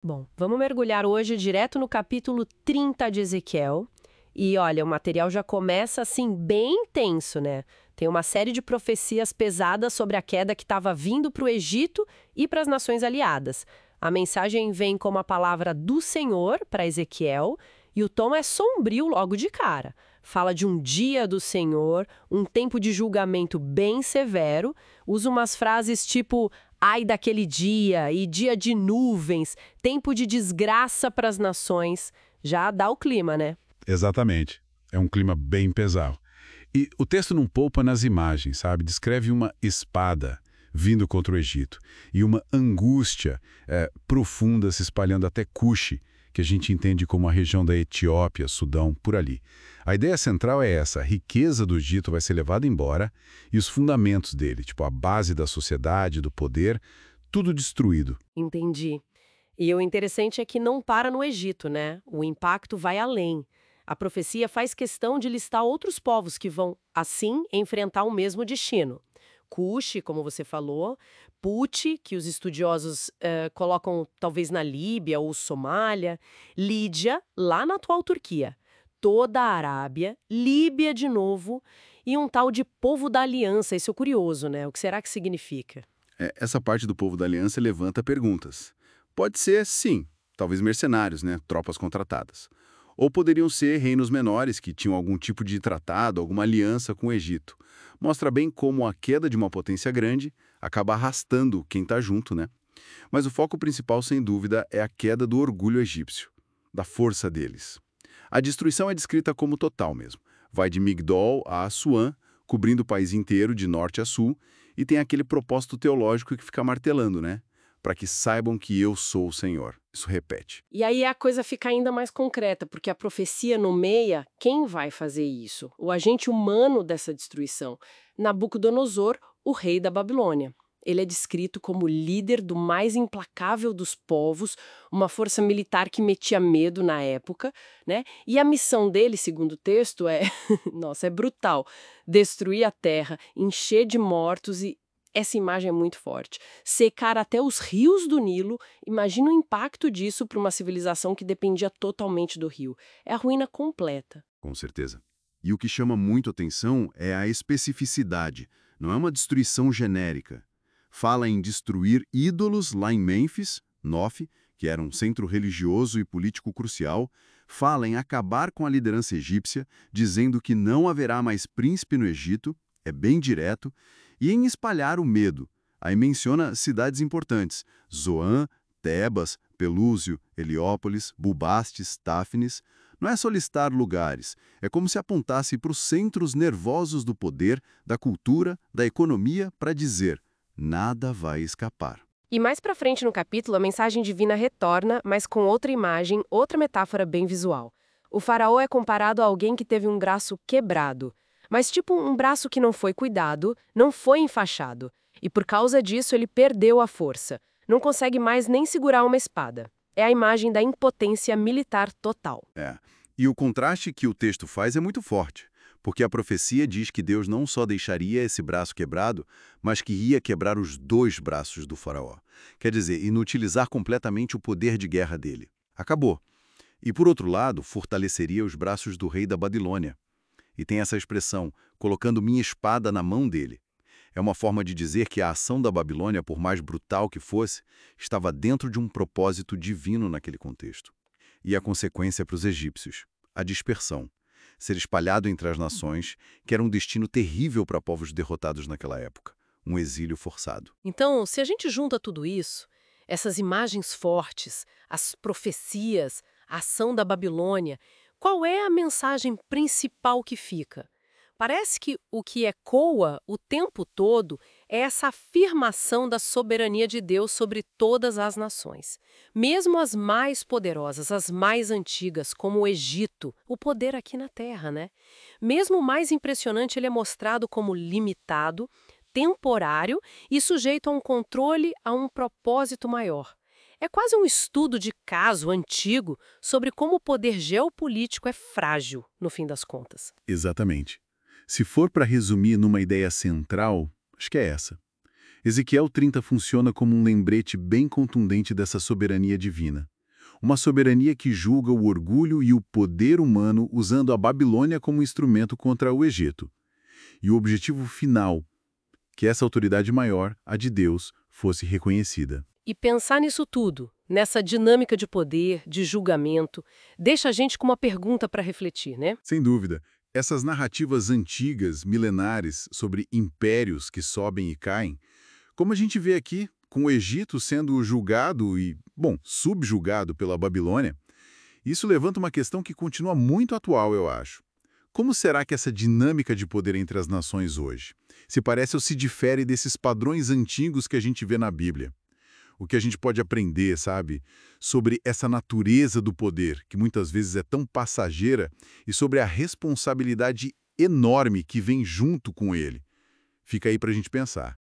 Bom, vamos mergulhar hoje direto no capítulo 30 de Ezequiel. E olha, o material já começa assim bem intenso, né? Tem uma série de profecias pesadas sobre a queda que estava vindo para o Egito e para as nações aliadas. A mensagem vem como a palavra do Senhor para Ezequiel e o tom é sombrio logo de cara. Fala de um dia do Senhor, um tempo de julgamento bem severo, usa umas frases tipo ai daquele dia e dia de nuvens, tempo de desgraça para as nações. Já dá o clima, né? Exatamente. É um clima bem pesado. E o texto não poupa nas imagens, sabe? Descreve uma espada vindo contra o Egito e uma angústia profunda se espalhando até Cuxi, que a gente entende como a região da Etiópia, Sudão, por ali. A ideia central é essa: a riqueza do Egito vai ser levada embora e os fundamentos dele, tipo a base da sociedade, do poder, tudo destruído. Entendi. E o interessante é que não para no Egito, né? O impacto vai além. A profecia faz questão de listar outros povos que vão, assim, enfrentar o mesmo destino. Cuxi, como você falou, Puti, que os estudiosos colocam talvez na Líbia ou Somália, Lídia, lá na atual Turquia, toda a Arábia, Líbia de novo, e um tal de povo da aliança. Isso é curioso, né? O que será que significa? Essa parte do povo da aliança levanta perguntas. Pode ser, sim, talvez mercenários, né? Tropas contratadas. Ou poderiam ser reinos menores que tinham algum tipo de tratado, alguma aliança com o Egito. Mostra bem como a queda de uma potência grande acaba arrastando quem está junto, né? Mas o foco principal, sem dúvida, é a queda do orgulho egípcio, da força deles. A destruição é descrita como total mesmo. Vai de Migdol a Assuã, cobrindo o país inteiro de norte a sul, e tem aquele propósito teológico que fica martelando, né? Para que saibam que eu sou o Senhor. Isso repete. E aí a coisa fica ainda mais concreta, porque a profecia nomeia quem vai fazer isso, o agente humano dessa destruição, Nabucodonosor, o rei da Babilônia. Ele é descrito como líder do mais implacável dos povos, uma força militar que metia medo na época, né? E a missão dele, segundo o texto, é, nossa, é brutal, destruir a terra, encher de mortos e essa imagem é muito forte. Secar até os rios do Nilo. Imagina o impacto disso para uma civilização que dependia totalmente do rio. É a ruína completa. Com certeza. E o que chama muito atenção é a especificidade. Não é uma destruição genérica. Fala em destruir ídolos lá em Mênfis, Nof, que era um centro religioso e político crucial. Fala em acabar com a liderança egípcia, dizendo que não haverá mais príncipe no Egito, é bem direto, e em espalhar o medo. Aí menciona cidades importantes: Zoan, Tebas, Pelúzio, Heliópolis, Bubastes, Táfnis. Não é só listar lugares, é como se apontasse para os centros nervosos do poder, da cultura, da economia, para dizer: nada vai escapar. E mais pra frente no capítulo, a mensagem divina retorna, mas com outra imagem, outra metáfora bem visual. O faraó é comparado a alguém que teve um braço quebrado, mas tipo um braço que não foi cuidado, não foi enfaixado, e por causa disso ele perdeu a força. Não consegue mais nem segurar uma espada. É a imagem da impotência militar total. É. E o contraste que o texto faz é muito forte, porque a profecia diz que Deus não só deixaria esse braço quebrado, mas que ia quebrar os dois braços do faraó. Quer dizer, inutilizar completamente o poder de guerra dele. Acabou. E por outro lado, fortaleceria os braços do rei da Babilônia. E tem essa expressão, colocando minha espada na mão dele. É uma forma de dizer que a ação da Babilônia, por mais brutal que fosse, estava dentro de um propósito divino naquele contexto. E a consequência para os egípcios: a dispersão. Ser espalhado entre as nações, que era um destino terrível para povos derrotados naquela época. Um exílio forçado. Então, se a gente junta tudo isso, essas imagens fortes, as profecias, a ação da Babilônia, qual é a mensagem principal que fica? Parece que o que ecoa o tempo todo é essa afirmação da soberania de Deus sobre todas as nações. Mesmo as mais poderosas, as mais antigas, como o Egito, o poder aqui na Terra, né? Mesmo o mais impressionante, ele é mostrado como limitado, temporário e sujeito a um controle, a um propósito maior. É quase um estudo de caso antigo sobre como o poder geopolítico é frágil, no fim das contas. Exatamente. Se for para resumir numa ideia central, acho que é essa. Ezequiel 30 funciona como um lembrete bem contundente dessa soberania divina. Uma soberania que julga o orgulho e o poder humano usando a Babilônia como instrumento contra o Egito. E o objetivo final, que essa autoridade maior, a de Deus, fosse reconhecida. E pensar nisso tudo, nessa dinâmica de poder, de julgamento, deixa a gente com uma pergunta para refletir, né? Sem dúvida, essas narrativas antigas, milenares, sobre impérios que sobem e caem, como a gente vê aqui, com o Egito sendo julgado e, subjugado pela Babilônia, isso levanta uma questão que continua muito atual, eu acho. Como será que essa dinâmica de poder entre as nações hoje se parece ou se difere desses padrões antigos que a gente vê na Bíblia? O que a gente pode aprender, sabe, sobre essa natureza do poder, que muitas vezes é tão passageira, e sobre a responsabilidade enorme que vem junto com ele? Fica aí para a gente pensar.